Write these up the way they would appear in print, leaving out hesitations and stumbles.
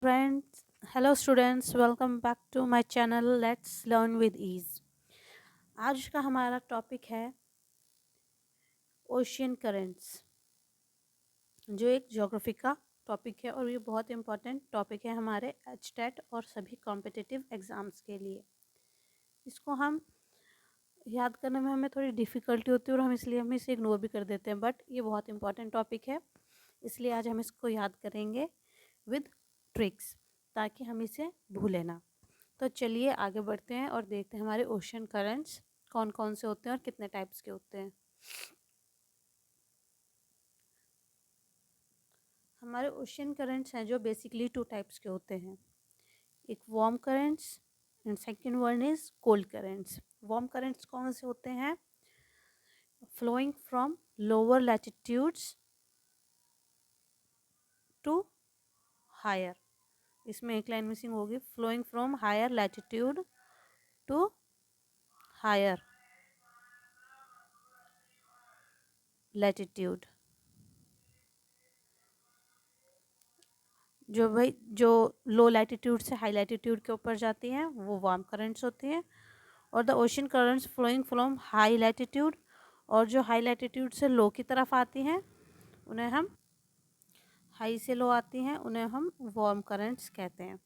Friends, hello students, welcome back to my channel Let's Learn with Ease। आज का हमारा topic है ocean currents, जो एक ज्योग्राफी का टॉपिक है और ये बहुत इंपॉर्टेंट टॉपिक है हमारे एचटेट और सभी कॉम्पिटिटिव एग्ज़ाम्स के लिए। इसको हम याद करने में हमें थोड़ी डिफ़िकल्टी होती है और हम इसे इग्नोर भी कर देते हैं, बट ये बहुत इंपॉर्टेंट टॉपिक है, इसलिए आज हम इसको याद करेंगे विद ट्रिक्स, ताकि हम इसे भूलें ना। तो चलिए आगे बढ़ते हैं और देखते हैं हमारे ओशन करंट्स कौन कौन से होते हैं और कितने टाइप्स के होते हैं। हमारे ओशन करंट्स हैं जो बेसिकली 2 टाइप्स के होते हैं, एक warm currents and second one is cold currents. Warm currents कौन से होते हैं? Flowing from lower latitudes to higher, इसमें एक लाइन मिसिंग होगी, flowing from higher latitude to higher latitude. जो लो लैटिट्यूड से हाई लैटिट्यूड के ऊपर जाती हैं वो वार्म करंट्स होती हैं, और the ocean currents flowing from high latitude, और जो हाई लैटिट्यूड से लो की तरफ आती हैं उन्हें हम हाई से लो आती हैं उन्हें हम वार्म करंट्स कहते हैं।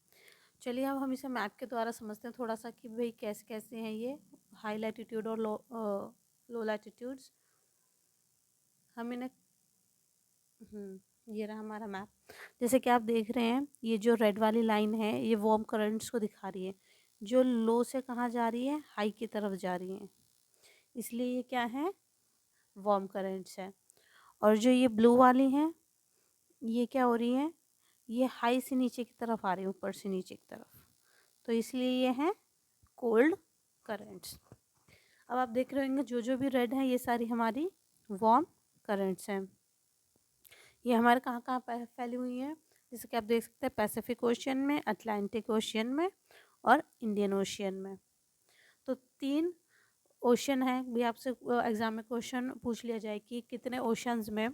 चलिए अब हम इसे मैप के द्वारा समझते हैं थोड़ा सा कि भाई कैसे कैसे हैं ये हाई लैटिट्यूड और लो लैटिट्यूड्स। हम इन्हें ये रहा हमारा मैप। जैसे कि आप देख रहे हैं ये जो रेड वाली लाइन है ये वार्म करंट्स को दिखा रही है, जो लो से कहाँ जा रही है, हाई की तरफ जा रही है, इसलिए ये क्या है, वार्म करंट्स है। और जो ये ब्लू वाली हैं ये क्या हो रही है, ये हाई से नीचे की तरफ आ रही है, ऊपर से नीचे की तरफ, तो इसलिए ये है कोल्ड करंट्स। अब आप देख रहे होंगे जो जो भी रेड है ये सारी हमारी वार्म करंट्स हैं। ये हमारे कहाँ कहाँ फैली हुई हैं, जैसे कि आप देख सकते हैं पैसिफिक ओशियन में, अटलांटिक ओशियन में और इंडियन ओशियन में। तो 3 ओशन है, भी आपसे एग्जाम में क्वेश्चन पूछ लिया जाए कि कितने ओशंस में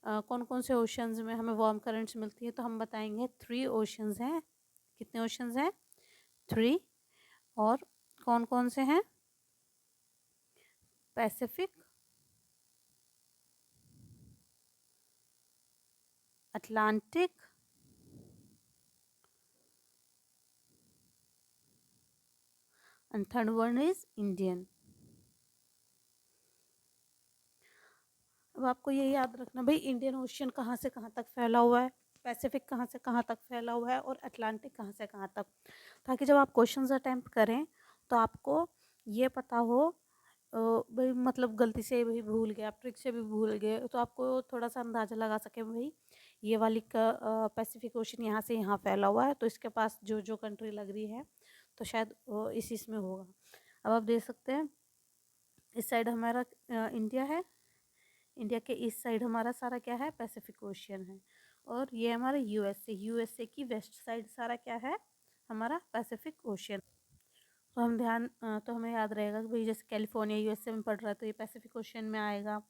कौन कौन से ओशंस में हमें वार्म करंट्स मिलती है, तो हम बताएंगे 3 ओशंस हैं। कितने ओशंस हैं? 3। और कौन कौन से हैं? Pacific, Atlantic and third one is Indian. अब आपको ये याद रखना भाई इंडियन ओशियन कहाँ से कहाँ तक फैला हुआ है, पैसिफिक कहाँ से कहाँ तक फैला हुआ है और अटलांटिक कहाँ से कहाँ तक, ताकि जब आप क्वेश्चंस अटेम्प्ट करें तो आपको ये पता हो। भाई मतलब गलती से भाई भूल गए, आप ट्रिक से भी भूल गए, तो आपको थोड़ा सा अंदाज़ा लगा सके भाई ये वाली का पैसिफिक ओशन यहाँ से यहाँ फैला हुआ है, तो इसके पास जो जो कंट्री लग रही है तो शायद इस इसमें होगा। अब आप देख सकते हैं इस साइड हमारा इंडिया है, इंडिया के इस साइड हमारा सारा क्या है, पैसिफिक ओशियन है, और ये हमारा यूएसए की वेस्ट साइड सारा क्या है, हमारा पैसिफिक ओशियन। तो तो हमें याद रहेगा कि भाई जैसे कैलिफोर्निया यूएसए में पड़ रहा है तो ये पैसिफिक ओशियन में आएगा।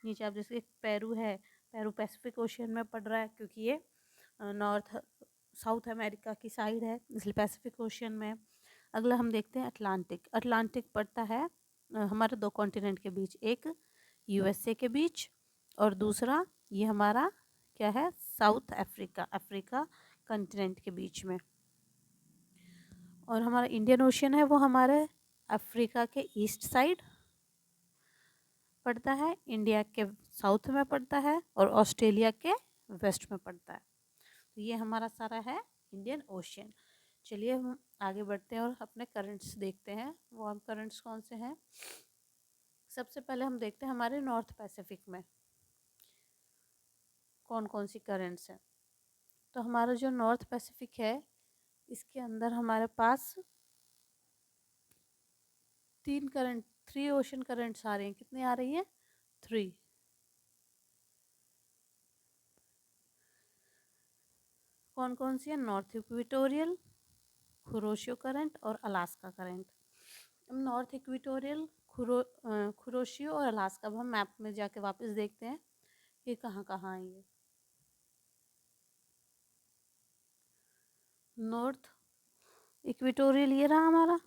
नीचे आप जैसे पेरू है, पेरू पैसिफिक ओशियन में पड़ रहा है क्योंकि ये नॉर्थ साउथ अमेरिका की साइड है, इसलिए पैसिफिक ओशियन में। अगला हम देखते हैं अटलांटिक। अटलांटिक पड़ता है हमारे 2 कॉन्टिनेंट के बीच, एक यूएसए के बीच और दूसरा ये हमारा क्या है, साउथ अफ्रीका, अफ्रीका कॉन्टिनेंट के बीच में। और हमारा इंडियन ओशियन है वो हमारे अफ्रीका के ईस्ट साइड पड़ता है, इंडिया के साउथ में पड़ता है और ऑस्ट्रेलिया के वेस्ट में पड़ता है। तो ये हमारा सारा है इंडियन ओशियन। चलिए हम आगे बढ़ते हैं और अपने करंट्स देखते हैं, वो हम करंट्स कौन से हैं। सबसे पहले हम देखते हैं हमारे नॉर्थ पैसिफिक में कौन कौन सी करंट्स हैं। तो हमारा जो नॉर्थ पैसिफिक है इसके अंदर हमारे पास 3 ओशन करंट्स आ रही हैं। कितनी आ रही हैं? 3। कौन कौन सी है? नॉर्थ इक्वेटोरियल, कुरोशियो करंट और अलास्का करंट। अब नॉर्थ इक्वेटोरियल, कुरोशियो और अलास्का, अब हम मैप में जाके वापस देखते हैं ये कहाँ कहाँ है। ये नॉर्थ इक्वेटोरियल ये रहा हमारा,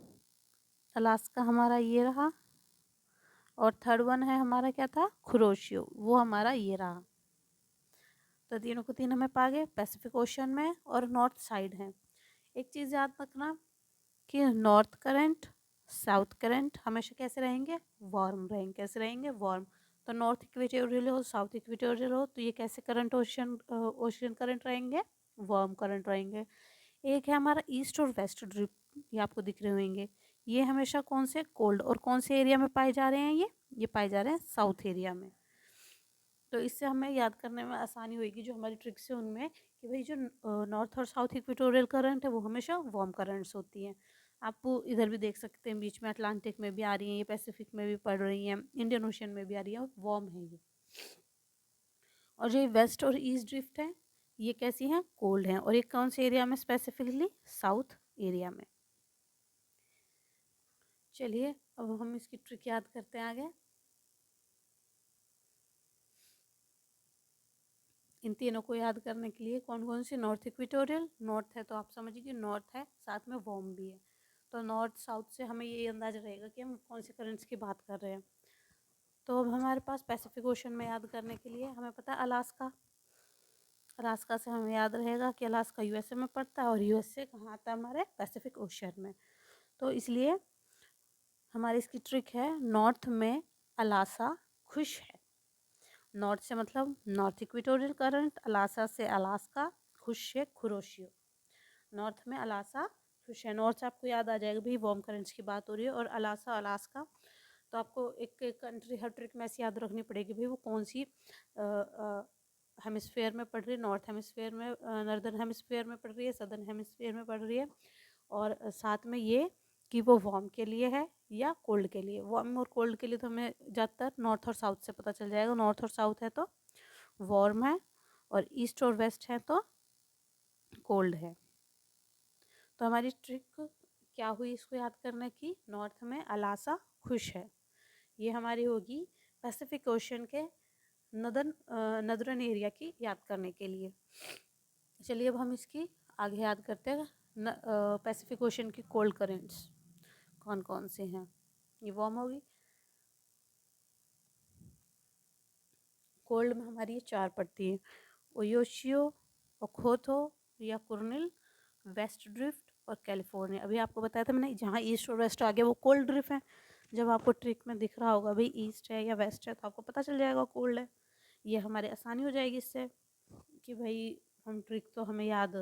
अलास्का हमारा ये रहा, और थर्ड वन है हमारा क्या था, कुरोशियो, वो हमारा ये रहा। तो तीनों को तीन हमें पा गए, पैसिफिक ओशन में और नॉर्थ साइड है। एक चीज़ याद रखना कि नॉर्थ करंट साउथ करंट हमेशा कैसे रहेंगे, वार्म रहेंगे। कैसे रहेंगे, वार्म। तो नॉर्थ इक्वेटोरियल हो साउथ इक्वेटोरियल हो तो ये कैसे करंट, ओशन करंट रहेंगे, वार्म करंट रहेंगे। एक है हमारा ईस्ट और वेस्ट ड्रिप, ये आपको दिख रहे होंगे, ये हमेशा कौन से, कोल्ड और कौन से एरिया में पाए जा रहे हैं, ये पाए जा रहे हैं साउथ एरिया में। तो इससे हमें याद करने में आसानी होगी, जो हमारी ट्रिक्स है उनमें, कि भाई जो नॉर्थ और साउथ इक्वेटोरियल करंट है वो हमेशा वार्म करंट्स होती हैं। आप इधर भी देख सकते हैं, बीच में अटलांटिक में भी आ रही हैं, ये पैसिफिक में भी पड़ रही हैं, इंडियन ओशन में भी आ रही है, वार्म है ये। और जो वेस्ट और ईस्ट ड्रिफ्ट है ये कैसी हैं, कोल्ड हैं। और ये कौन से एरिया में, स्पेसिफिकली साउथ एरिया में। चलिए अब हम इसकी ट्रिक याद करते हैं आगे। इन तीनों को याद करने के लिए कौन कौन सी, नॉर्थ इक्वेटोरियल, नॉर्थ है तो आप समझिए नॉर्थ है, साथ में वार्म भी है। तो नॉर्थ साउथ से हमें ये अंदाजा रहेगा कि हम कौन से करंट्स की बात कर रहे हैं। तो अब हमारे पास पैसिफिक ओशन में याद करने के लिए हमें पता है अलास्का। अलास्का से हमें याद रहेगा कि अलास्का यूएसए में पड़ता है, और यूएसए कहाँ आता है, हमारे पैसिफिक ओशन में। तो इसलिए हमारी इसकी ट्रिक है, नॉर्थ में अलास्का खुश है। नॉर्थ से मतलब नॉर्थ इक्वेटोरियल करंट, अलास्का से अलास्का खुश है, कुरोशियो। नॉर्थ में अलास्का खुश है, नॉर्थ से आपको याद आ जाएगा भाई वार्म करंट्स की बात हो रही है, और अलास्का अलास्का। तो आपको एक कंट्री हर ट्रिक में ऐसी याद रखनी पड़ेगी भाई वो कौन सी हेमिस्फेयर में पड़ रही है, नॉर्थ हेमिस्फेयर में, नॉर्दर्न हेमिस्फेयर में पड़ रही है, सदर्न हेमिस्फेयर में पड़ रही है। और साथ में ये कि वो वार्म के लिए है या कोल्ड के लिए। वार्म और कोल्ड के लिए तो हमें ज़्यादातर नॉर्थ और साउथ से पता चल जाएगा। नॉर्थ और साउथ है तो वार्म है, और ईस्ट और वेस्ट है तो कोल्ड है। तो हमारी ट्रिक क्या हुई इसको याद करने की, नॉर्थ में अलास्का खुश है, ये हमारी होगी पैसिफिक ओशन के नदर्न एरिया की याद करने के लिए। चलिए अब हम इसकी आगे याद करते हैं, पैसिफिक ओशन की कोल्ड करेंट्स कौन कौन से हैं। ये वार्म होगी, कोल्ड में हमारी ये चार पड़ती है, ओयोशियो, ओखोथो या कुर्निल, वेस्ट ड्रिफ्ट और कैलिफोर्निया। अभी आपको बताया था मैंने, जहाँ ईस्ट और वेस्ट आ गया वो कोल्ड ड्रिफ्ट है। जब आपको ट्रिक में दिख रहा होगा भाई ईस्ट है या वेस्ट है तो आपको पता चल जाएगा कोल्ड है। ये हमारे आसानी हो जाएगी इससे, कि भाई हम ट्रिक तो हमें याद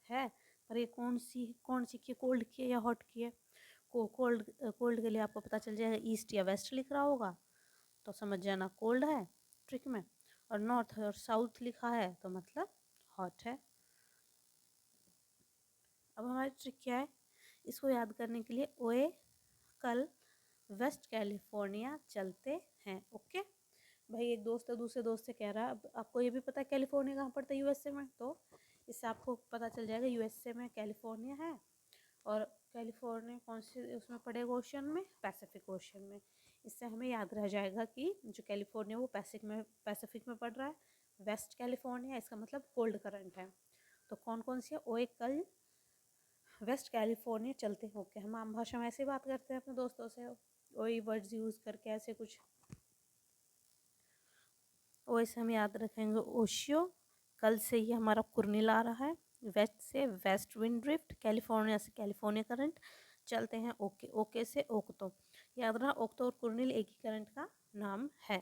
है, पर ये कौन सी की, कोल्ड की है या हॉट की है। कोल्ड कोल्ड के लिए आपको पता चल जाएगा, ईस्ट या वेस्ट लिख रहा होगा तो समझ जाना कोल्ड है ट्रिक में, और नॉर्थ और साउथ लिखा है तो मतलब हॉट है। अब हमारी ट्रिक क्या है, इसको याद करने के लिए, ओए कल वेस्ट कैलिफोर्निया चलते हैं। ओके भाई, एक दोस्त है दूसरे दोस्त से कह रहा है, अब आपको ये भी पता है कैलिफोर्निया कहाँ पड़ता है यूएसए में, तो इससे आपको पता चल जाएगा यूएसए में कैलिफोर्निया है, और कैलिफोर्निया कौन से उसमें पड़ेगा, ओशन में, पैसिफिक ओशन में। इससे हमें याद रह जाएगा कि जो कैलिफोर्निया वो पैसिफिक में पड़ रहा है, वेस्ट कैलिफोर्निया इसका मतलब कोल्ड करंट है। तो कौन कौन सी है, ओए कल वेस्ट कैलिफोर्निया चलते हैं। ओके, हम आम भाषा में ऐसे बात करते हैं अपने दोस्तों से, वही वर्ड्स यूज़ करके ऐसे कुछ। वैसे हम याद रखेंगे ओशियो, कल से ही हमारा कुर्निल आ रहा है, वेस्ट से वेस्ट विंड ड्रिफ्ट, कैलिफोर्निया से कैलिफोर्निया करंट, चलते हैं ओके, ओके से ओक्तो। याद रहा ओक्तो और कुर्निल एक ही करंट का नाम है।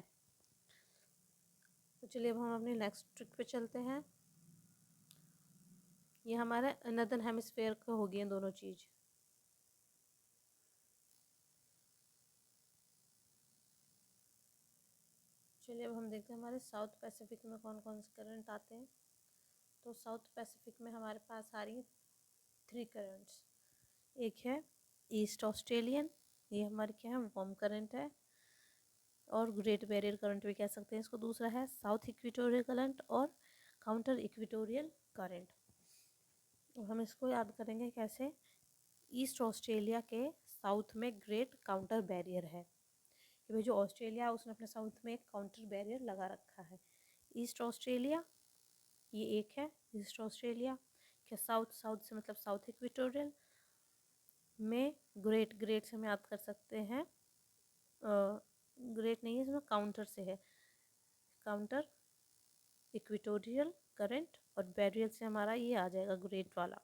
तो चलिए अब हम अपनी नेक्स्ट ट्रिक पे चलते हैं। ये हमारे नदर्न हेमिस्फेयर का हो गई दोनों चीज़। चलिए अब हम देखते हैं हमारे साउथ पैसिफिक में कौन कौन से करंट आते हैं। तो साउथ पैसिफिक में हमारे पास आ रही हैं 3 करंट्स। एक है ईस्ट ऑस्ट्रेलियन, ये हमारे क्या है, वार्म करंट है, और ग्रेट बैरियर करंट भी कह सकते हैं इसको। दूसरा है साउथ इक्वेटोरियल करंट और काउंटर इक्वेटोरियल करंट। और हम इसको याद करेंगे कैसे, ईस्ट ऑस्ट्रेलिया के साउथ में ग्रेट काउंटर बैरियर है, कि भाई जो ऑस्ट्रेलिया है उसने अपने साउथ में एक काउंटर बैरियर लगा रखा है। ईस्ट ऑस्ट्रेलिया ये एक है ईस्ट ऑस्ट्रेलिया, क्या साउथ, साउथ से मतलब साउथ इक्वेटोरियल में ग्रेट, ग्रेट से हम याद कर सकते हैं, ग्रेट नहीं है इसमें, काउंटर से है, काउंटर इक्वेटोरियल करंट, और बैरियल से हमारा ये आ जाएगा ग्रेट वाला,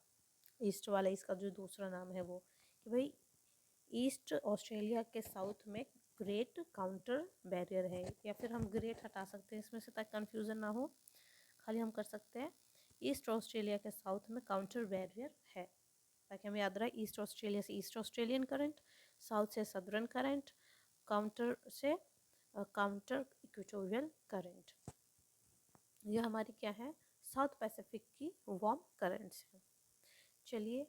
ईस्ट वाला, इसका जो दूसरा नाम है वो, कि भाई ईस्ट ऑस्ट्रेलिया के साउथ में ग्रेट काउंटर बैरियर है, या फिर हम ग्रेट हटा सकते हैं इसमें से ताकि कन्फ्यूज़न ना हो, खाली हम कर सकते हैं ईस्ट ऑस्ट्रेलिया के साउथ में काउंटर बैरियर है, ताकि हमें याद रहे ईस्ट ऑस्ट्रेलिया से ईस्ट ऑस्ट्रेलियन करंट, साउथ से सदर्न करंट, काउंटर से काउंटर इक्वेटोरियल करंट। यह हमारी क्या है, साउथ पैसिफिक की वार्म करंट्स है। चलिए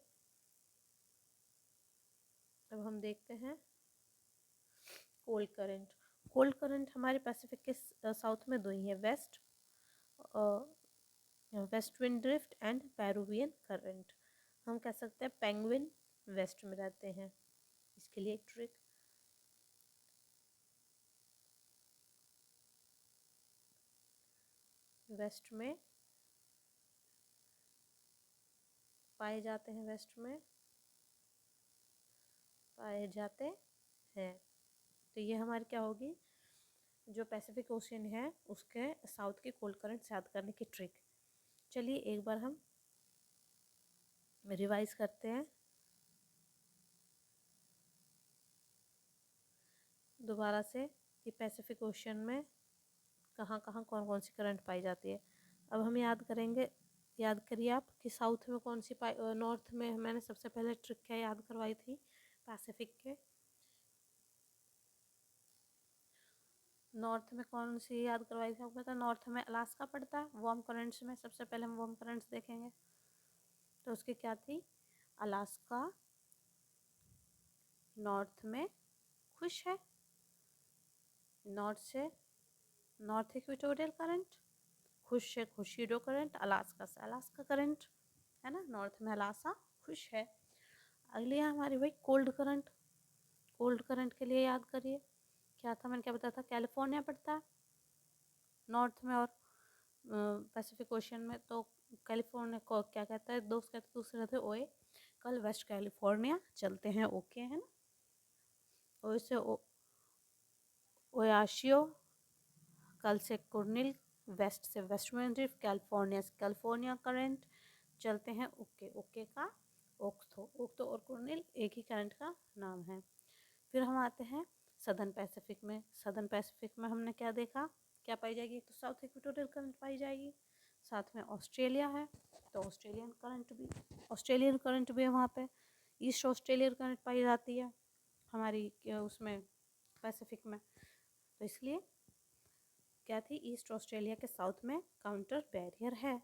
अब हम देखते हैं कोल्ड करंट। कोल्ड करंट हमारे पैसिफिक के साउथ में दो ही है, waste wind drift and Peruvian current. हम कह सकते हैं पेंगुइन वेस्ट में रहते हैं, इसके लिए एक ट्रिक, वेस्ट में पाए जाते हैं, वेस्ट में पाए जाते हैं। तो ये हमारी क्या होगी, जो पैसिफिक ओशियन है उसके साउथ के कोल्ड करंट याद करने की ट्रिक। चलिए एक बार हम रिवाइज करते हैं दोबारा से कि पैसिफिक ओशियन में कहाँ कहाँ कौन कौन सी करंट पाई जाती है। अब हम याद करेंगे, याद करिए आप कि साउथ में कौन सी नॉर्थ में मैंने सबसे पहले ट्रिक क्या याद करवाई थी पैसिफिक के, नॉर्थ में कौन सी याद करवाई थी आपको पता है, नॉर्थ में अलास्का पड़ता है, वार्म करंट्स में सबसे पहले हम वार्म करंट्स देखेंगे, तो उसकी क्या थी, अलास्का नॉर्थ में खुश है, नॉर्थ से नॉर्थ इक्वेटोरियल करंट, खुश से खुशीडो करंट, अलास्का से अलास्का करंट, है ना, नॉर्थ में अलास्का खुश है। अगली है हमारी भाई कोल्ड करंट। कोल्ड करंट के लिए याद करिए क्या था, मैंने क्या बताया था, कैलिफोर्निया पड़ता है नॉर्थ में और पैसिफिक ओशियन में, तो कैलिफोर्निया को क्या कहता है, दोस्त कहते दूसरे थे ओए, कल वेस्ट कैलिफोर्निया चलते हैं, ओके है ना, ओए से ओयाशियो, कल से कुर्निल, वेस्ट से वेस्ट में ड्रिफ्ट, कैलिफोर्निया से कैलिफोर्निया करंट चलते हैं, ओके, ओके का ओक्थो, ओक्थो और कुर्निल एक ही करंट का नाम है। फिर हम आते हैं सदर्न पैसिफिक में। सदर्न पैसिफिक में हमने क्या देखा, क्या पाई जाएगी, तो साउथ इक्वेटोरियल करंट पाई जाएगी, साथ में ऑस्ट्रेलिया है तो ऑस्ट्रेलियन करंट भी है वहाँ पे, ईस्ट ऑस्ट्रेलियन करंट पाई जाती है हमारी उसमें पैसिफिक में, तो इसलिए क्या थी, ईस्ट ऑस्ट्रेलिया के साउथ में काउंटर बैरियर है,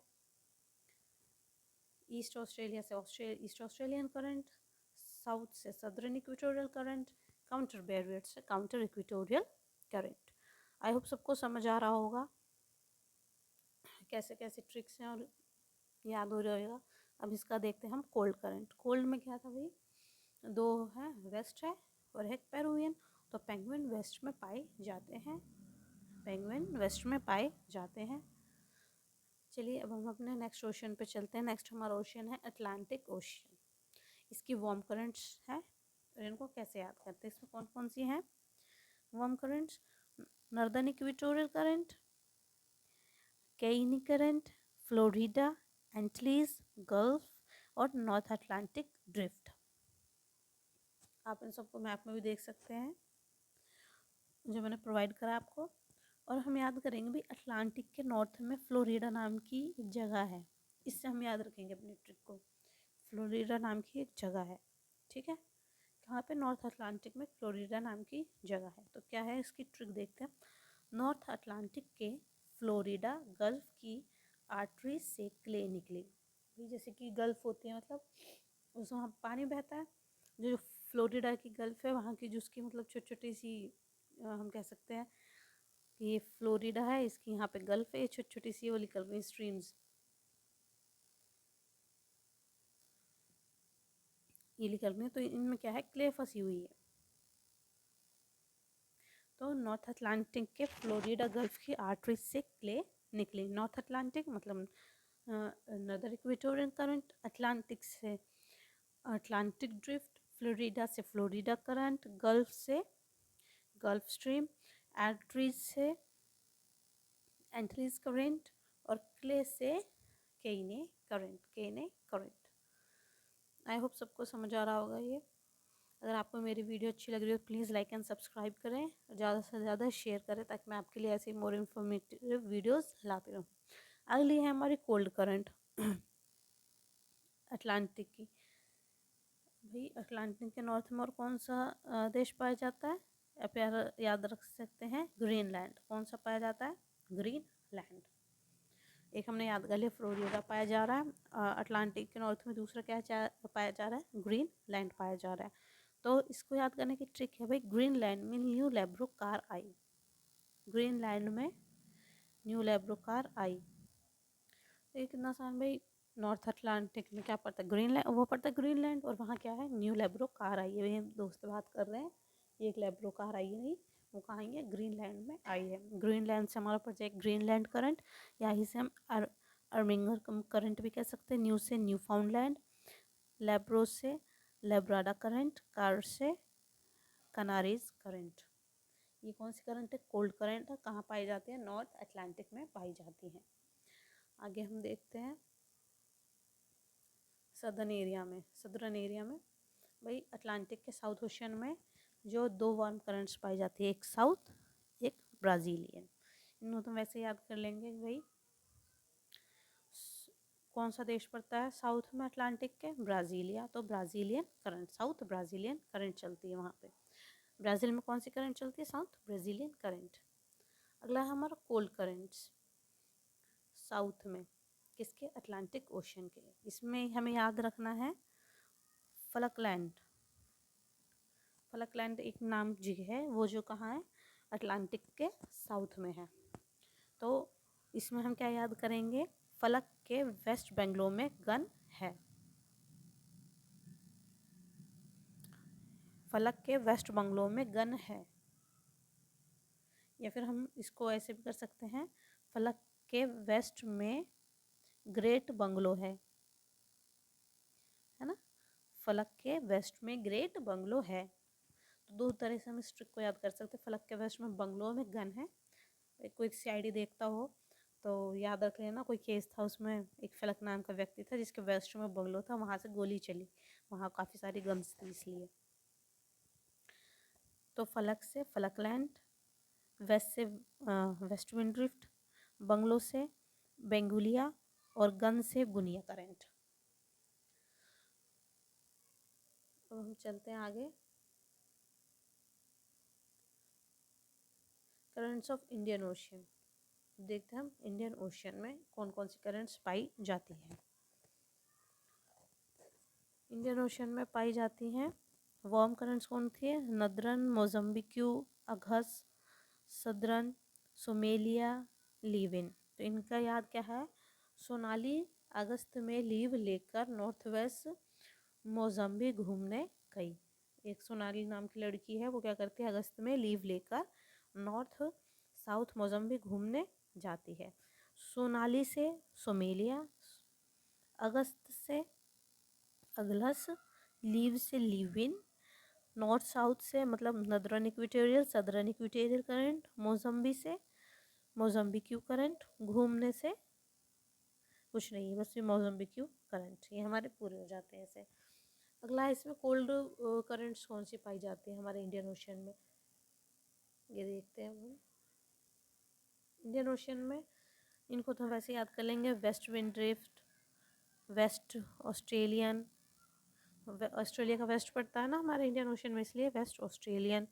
ईस्ट ऑस्ट्रेलिया से ईस्ट ऑस्ट्रेलियन करंट, साउथ से southern equatorial current, counter barrier से counter equatorial current. I hope सबको समझ आ रहा होगा कैसे कैसे ट्रिक्स हैं और याद हो रहेगा। अब इसका देखते हैं हम कोल्ड करंट। कोल्ड में क्या था भाई, दो है, वेस्ट है और एक पेरुवियन, तो पेंगुइन वेस्ट में पाए जाते हैं, पेंगुइन वेस्ट में पाए जाते हैं। चलिए अब हम अपने नेक्स्ट ओशन पे चलते हैं। नेक्स्ट हमारा ओशन है अटलांटिक ओशन। इसकी वार्म करंट्स है और इनको कैसे याद करते हैं, इसमें कौन कौन सी हैं warm currents, northern equatorial current, केनी करंट, फ्लोरिडा, एंटीज, गल्फ और नॉर्थ अटलांटिक ड्रिफ्ट। आप इन सबको मैप में भी देख सकते हैं जो मैंने प्रोवाइड करा आपको। और हम याद करेंगे भी अटलांटिक के नॉर्थ में फ्लोरिडा नाम की एक जगह है, इससे हम याद रखेंगे अपनी ट्रिक को, फ्लोरिडा नाम की एक जगह है, ठीक है, कहाँ पे, नॉर्थ अटलांटिक में फ्लोरिडा नाम की जगह है। तो क्या है इसकी ट्रिक देखते हैं, नॉर्थ अटलांटिक के फ्लोरिडा गल्फ की आर्टरी से क्ले निकली, जैसे कि गल्फ होती है मतलब उस वहाँ पानी बहता है, जो फ्लोरिडा की गल्फ है वहाँ की जो उसकी मतलब छोटी छोटी सी हम कह सकते हैं कि ये फ्लोरिडा है, इसकी यहाँ पे गल्फ है, ये छोटी छोटी सी वो निकल रही स्ट्रीम्स, ये निकल रही है, तो इनमें क्या है, क्ले फंसी हुई है। तो नॉर्थ अटलांटिक के फ्लोरिडा गल्फ की आर्टरी से क्ले निकली, नॉर्थ अटलांटिक मतलब नदर इक्वेटोरियन करंट अटलांटिक से अटलांटिक ड्रिफ्ट, फ्लोरिडा से फ्लोरिडा करंट, गल्फ से गल्फ स्ट्रीम, एंट्रीज से एंट्रीज करंट और क्ले से केने करंट। आई होप सबको समझ आ रहा होगा ये। अगर आपको मेरी वीडियो अच्छी लग रही हो प्लीज़ लाइक एंड सब्सक्राइब करें, ज़्यादा से ज़्यादा शेयर करें ताकि मैं आपके लिए ऐसी मोर इन्फॉर्मेटिव वीडियोस लाती रहूँ। अगली है हमारी कोल्ड करंट अटलांटिक की। भाई अटलांटिक के नॉर्थ में और कौन सा देश पाया जाता है? आप याद रख सकते हैं ग्रीनलैंड। कौन सा पाया जाता है? ग्रीनलैंड। एक हमने याद कर लिया फ्लोरिडा पाया जा रहा है अटलांटिक के नॉर्थ में, दूसरा क्या पाया जा रहा है? ग्रीनलैंड पाया जा रहा है। तो इसको याद करने की ट्रिक है भाई, ग्रीनलैंड में न्यू लैब्रोकार आई। ग्रीनलैंड में न्यू लैब्रोकार आई। ये कितना आसान भाई। नॉर्थ अटलांटिक में क्या पड़ता है? ग्रीनलैंड, वो पड़ता है ग्रीनलैंड, और वहाँ क्या है? न्यू लैब्रोकार आई है। हम दोस्त बात कर रहे हैं, ये एक लैब्रोकार आई है नहीं, वो कहाँ आई है? ग्रीनलैंड में आई है। ग्रीनलैंड से हमारा प्रोजेक्ट ग्रीनलैंड करंट, या इसे हम अर्मिंगर करंट भी कह सकते हैं। न्यू से न्यू फाउंडलैंड, लैब्रो से लैब्राडा करंट, कार से कनारीज करंट। ये कौन सी करंट है? कोल्ड करंट है। कहाँ पाई जाती है? नॉर्थ अटलांटिक में पाई जाती है। आगे हम देखते हैं सदर्न एरिया में भाई अटलांटिक के साउथ ओशन में जो दो वार्म करंट्स पाई जाती है, एक साउथ एक ब्राज़ीलियन। इनको तो वैसे याद कर लेंगे भाई। कौन सा देश पड़ता है साउथ में अटलांटिक के? ब्राज़ीलिया। तो Brazilian current, south Brazilian current चलती है वहाँ पे। ब्राज़ील में कौन सी करंट चलती है? South Brazilian current. अगला है हमारा कोल्ड करंट्स साउथ में, किसके? अटलांटिक ओशन के। इसमें हमें याद रखना है फलकलैंड। फलकलैंड एक नाम जगह है, वो जो कहाँ है? अटलांटिक के साउथ में है। तो इसमें हम क्या याद करेंगे? फलक के वेस्ट बेंगलोर में गन है। फलक के वेस्ट बंगलो में गन है। या फिर हम इसको ऐसे भी कर सकते हैं, फलक के वेस्ट में ग्रेट बंगलो है ना? फलक के वेस्ट में ग्रेट बंगलो है। तो दो तरह से हम इस ट्रिक को याद कर सकते हैं। फलक के वेस्ट में बंगलो में गन है। कोई सीआईडी देखता हो तो याद रख लेना, कोई केस था उसमें एक फलक नाम का व्यक्ति था जिसके वेस्ट में बंगलो था, वहाँ से गोली चली, वहाँ काफ़ी सारी गन्स थी इसलिए। तो फलक से फलकलैंड, वेस्ट से वेस्ट विंड ड्रिफ्ट, बंगलो से बेंगुलिया और गन से गुनिया करंट। अब हम चलते हैं आगे। करंट्स ऑफ इंडियन ओशियन देखते हैं हम, इंडियन ओशियन में कौन कौन सी करंट्स पाई जाती हैं। इंडियन ओशियन में पाई जाती हैं वार्म करंट्स कौन थी? Northern, Mozambique, Agulhas, southern, Somalia, Leeuwin. तो इनका याद क्या है? सोनाली अगस्त में लीव लेकर नॉर्थ वेस्ट मोजम्बिक घूमने गई। एक सोनाली नाम की लड़की है, वो क्या करती है? अगस्त में लीव लेकर नॉर्थ साउथ मोजम्बिक घूमने जाती है। सोनाली से सोमेलिया, अगस्त से अगलस, लीव से लीव इन, नॉर्थ साउथ से मतलब northern equatorial southern equatorial current, मोजम्बी से मोजम्बिक्यू करंट, घूमने से कुछ नहीं है बस ये मोजम्बिक्यू करंट। ये हमारे पूरे हो जाते हैं ऐसे। अगला है इसमें कोल्ड करंट्स कौन सी पाई जाती है हमारे इंडियन ओशियन में, ये देखते हैं हम। इंडियन ओशियन में इनको तो वैसे याद कर लेंगे, west wind drift, west Australian, Australia का वेस्ट पड़ता है ना हमारे इंडियन ओशन में, इसलिए west Australian,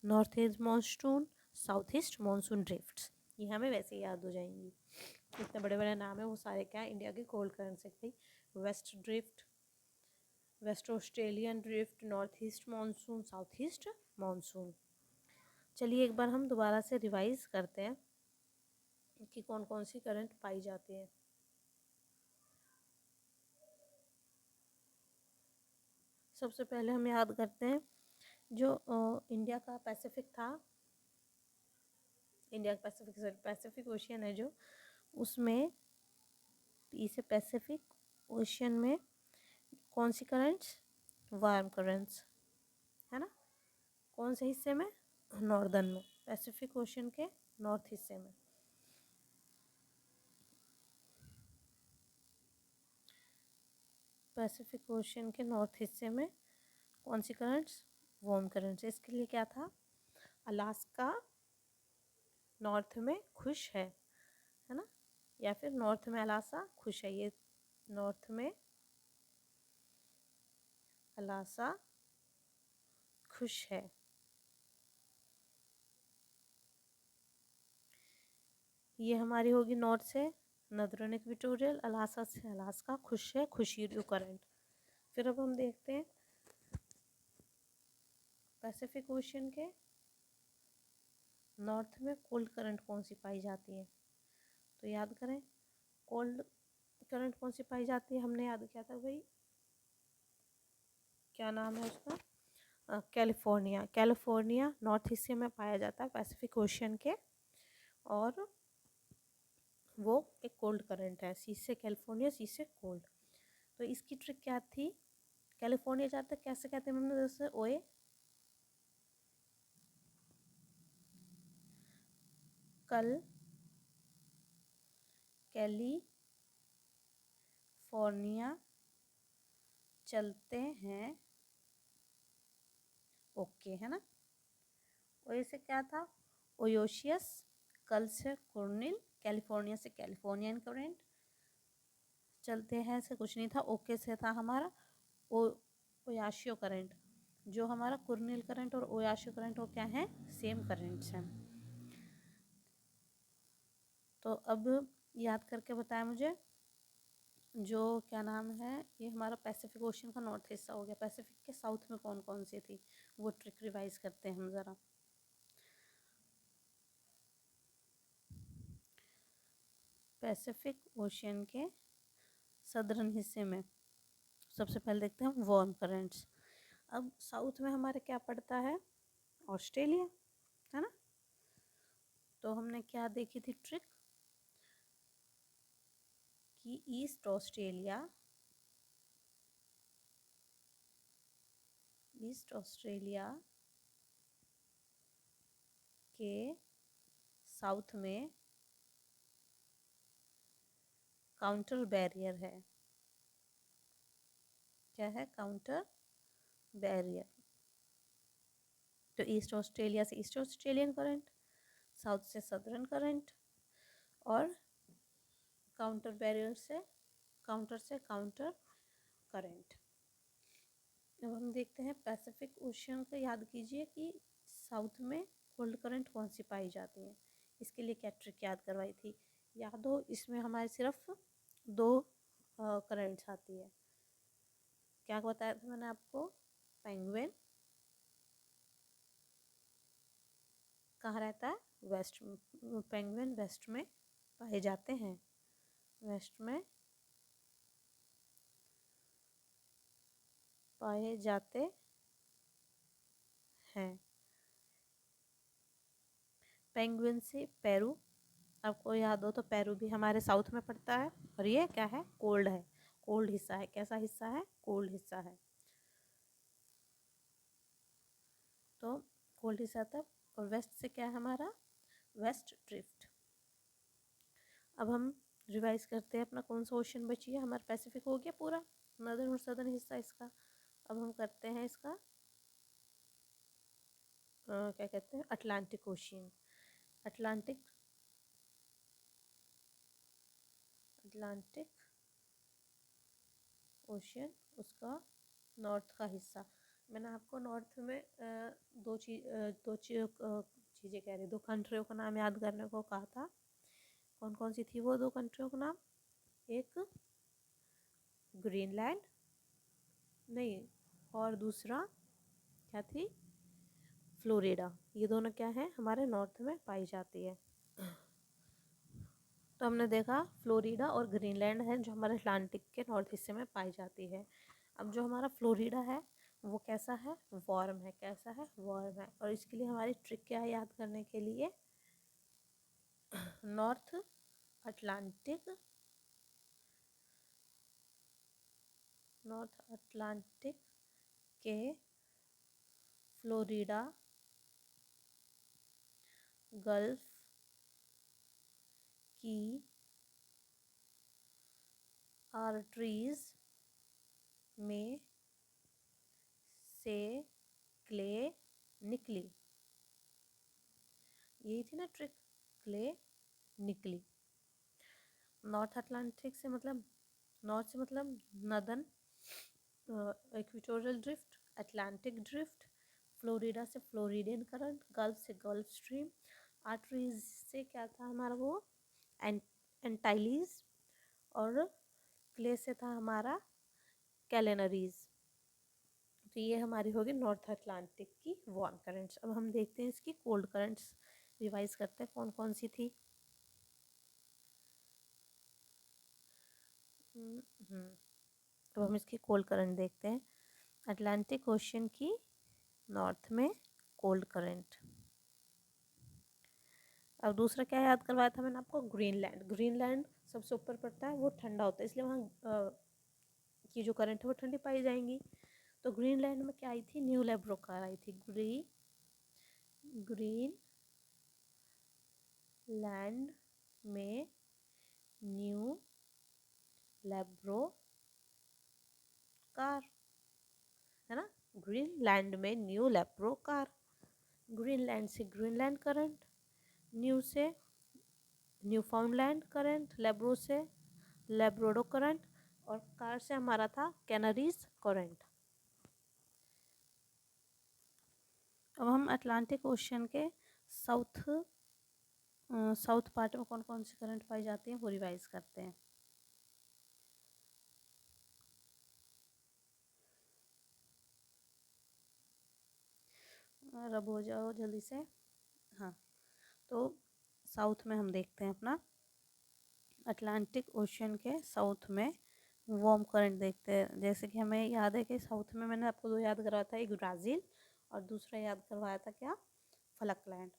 north east monsoon, south east monsoon drifts. ये हमें वैसे ही याद हो जाएंगी। इतने बड़े बड़े नाम है, वो सारे क्या है? इंडिया के कोल्ड करंट से। भाई west drift, west Australian drift, north east monsoon, south east monsoon. चलिए एक बार हम दोबारा से रिवाइज करते हैं कि कौन कौन सी करंट पाई जाती है। सबसे पहले हम याद करते हैं जो इंडिया का पैसिफिक था, इंडिया का पैसिफिक ओशियन है जो, उसमें पी से पैसिफिक ओशियन में कौन सी करंट्स, वार्म करंट्स, है ना। कौन से हिस्से में, नॉर्दर्न में, पैसिफिक ओशियन के नॉर्थ हिस्से में। पैसिफिक ओशियन के नॉर्थ हिस्से में कौन सी करंट्स, वार्म करंट्स। इसके लिए क्या था, अलास्का नॉर्थ में खुश है ना, या फिर नॉर्थ में अलास्का खुश है, ये नॉर्थ में अलास्का खुश है। ये हमारी होगी नॉर्थ से नदरन इक्वेटोरियल, अलास्का से अलास्का खुश है, खुशीरियो करंट। फिर अब हम देखते हैं पैसिफिक ओशियन के नॉर्थ में कोल्ड करंट कौन सी पाई जाती है। तो याद करें कोल्ड करंट कौन सी पाई जाती है, हमने याद किया था भाई, क्या नाम है उसका, कैलिफोर्निया। कैलिफोर्निया नॉर्थ हिस्से में पाया जाता है पैसिफिक ओशियन के, और वो एक कोल्ड करंट है, सी से कैलिफोर्निया, सी से कोल्ड। तो इसकी ट्रिक क्या थी, कैलिफोर्निया जाते कैसे कहते हैं हमने, जैसे ओए, कल कैलिफोर्निया चलते हैं, ओके, है ना। ओए से क्या था, ओयोशियस, कल से कोर्निल, कैलिफोर्निया से कैलिफोर्नियन करंट, चलते हैं से कुछ नहीं था, ओके से था हमारा ओयाशियो करंट। जो हमारा कुर्निल करंट और ओयाशियो करंट वो क्या है, सेम करंट्स हैं। तो अब याद करके बताया मुझे, जो क्या नाम है, ये हमारा पैसिफिक ओशन का नॉर्थ हिस्सा हो गया। पैसिफिक के साउथ में कौन कौन सी थी, वो ट्रिक रिवाइज करते हैं हम ज़रा। पैसिफिक ओशियन के सदर्न हिस्से में सबसे पहले देखते हैं हम वार्म करंट्स। अब साउथ में हमारे क्या पड़ता है, ऑस्ट्रेलिया, है ना। तो हमने क्या देखी थी ट्रिक, कि ईस्ट ऑस्ट्रेलिया के साउथ में काउंटर बैरियर है। क्या है, काउंटर बैरियर। तो ईस्ट ऑस्ट्रेलिया से ईस्ट ऑस्ट्रेलियन करंट, साउथ से सदर्न करंट, और काउंटर बैरियर से काउंटर करंट। अब हम देखते हैं पैसिफिक ओशियन को, याद कीजिए कि साउथ में कोल्ड करंट कौन सी पाई जाती है। इसके लिए क्या ट्रिक याद करवाई थी, याद हो, इसमें हमारे सिर्फ दो करंट्स आती है। क्या बताया था मैंने आपको, पेंगुइन कहाँ रहता है, वेस्ट में, पेंगुइन वेस्ट में पाए जाते हैं, वेस्ट में पाए जाते हैं। पेंगुइन से पेरू, आपको याद हो तो पेरू भी हमारे साउथ में पड़ता है, और ये क्या है, कोल्ड है, कोल्ड हिस्सा है। कैसा हिस्सा है, कोल्ड हिस्सा है। तो कोल्ड हिस्सा तक, और वेस्ट से क्या है हमारा, वेस्ट ड्रिफ्ट। अब हम रिवाइज करते हैं अपना कौन सा ओशन बची है, हमारा पैसिफिक हो गया पूरा, नदर्न और सदर्न हिस्सा इसका। अब हम करते हैं इसका क्या कहते हैं, अटलांटिक ओशियन। अटलांटिक ओशियन, उसका नॉर्थ का हिस्सा। मैंने आपको नॉर्थ में चीज़ें कह रही, दो कंट्रियों का नाम याद करने को कहा था। कौन कौन सी थी वो दो कंट्रियों का नाम, एक ग्रीनलैंड, नहीं, और दूसरा क्या थी, फ्लोरिडा। ये दोनों क्या है, हमारे नॉर्थ में पाई जाती है। तो हमने देखा फ्लोरिडा और ग्रीनलैंड है जो हमारे अटलांटिक के नॉर्थ हिस्से में पाई जाती है। अब जो हमारा फ्लोरिडा है वो कैसा है, वार्म है। कैसा है, वार्म है। और इसके लिए हमारी ट्रिक क्या है याद करने के लिए, नॉर्थ अटलांटिक नॉर्थ अटलांटिक के फ्लोरिडा गल्फ की आर्टरीज में से क्ले निकली। यही थी ना ट्रिक, क्ले निकली। नॉर्थ अटलांटिक से मतलब, नॉर्थ से मतलब northern equatorial drift, Atlantic drift, Florida से फ्लोरिडियन करंट, गल्फ से गल्फ स्ट्रीम, आर्टरीज से क्या था हमारा वो एंटाइलीज, और क्ले से था हमारा कैलेनरीज। तो ये हमारी होगी नॉर्थ अटलांटिक की वार्म करंट्स। अब हम देखते हैं इसकी कोल्ड करंट्स, रिवाइज करते हैं कौन कौन सी थी। अब हम इसकी कोल्ड करंट देखते हैं। अटलांटिक ओशियन की नॉर्थ में कोल्ड करंट। अब दूसरा क्या याद करवाया था मैंने आपको, ग्रीनलैंड। ग्रीनलैंड सबसे ऊपर पड़ता है, वो ठंडा होता है, इसलिए वहाँ की जो करंट है वो ठंडी पाई जाएंगी। तो ग्रीनलैंड में क्या आई थी, न्यू लैब्रोकार आई थी। ग्रीन लैंड में न्यू लैब्रोकार, है ना, ग्रीनलैंड में न्यू लैब्रोकार। ग्रीनलैंड से ग्रीनलैंड करंट, न्यू से न्यू फाउंडलैंड करंट, लेब्रो से लेब्रोडो करंट, और कार से हमारा था कैनरीज करंट। अब हम अटलांटिक ओशियन के साउथ पार्ट में कौन कौन सी करंट पाई जाती है वो रिवाइज करते हैं। और अब हो जाओ जल्दी से। हाँ, तो साउथ में हम देखते हैं अपना अटलांटिक ओशियन के साउथ में वार्म करंट देखते हैं। जैसे कि हमें याद है कि साउथ में मैंने आपको दो याद करवाया था, एक ब्राज़ील और दूसरा याद करवाया था क्या, फलकलैंड।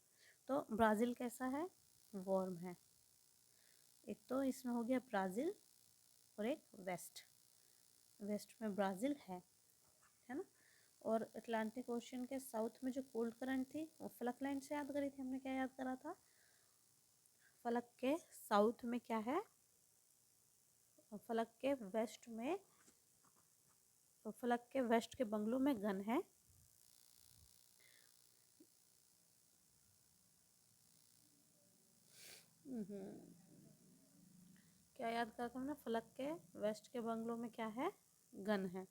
तो ब्राज़ील कैसा है, वार्म है। एक तो इसमें हो गया ब्राज़ील और एक वेस्ट में ब्राज़ील है ना। और अटलांटिक ओशियन के साउथ में जो कोल्ड करंट थी वो फलकलैंड से याद करी थी हमने। क्या याद करा था, फलक के साउथ में क्या है, फलक के वेस्ट में, तो फलक के वेस्ट के बंगलों में गन है। क्या याद करता हूँ ना, फलक के वेस्ट के बंगलों में क्या है, गन है।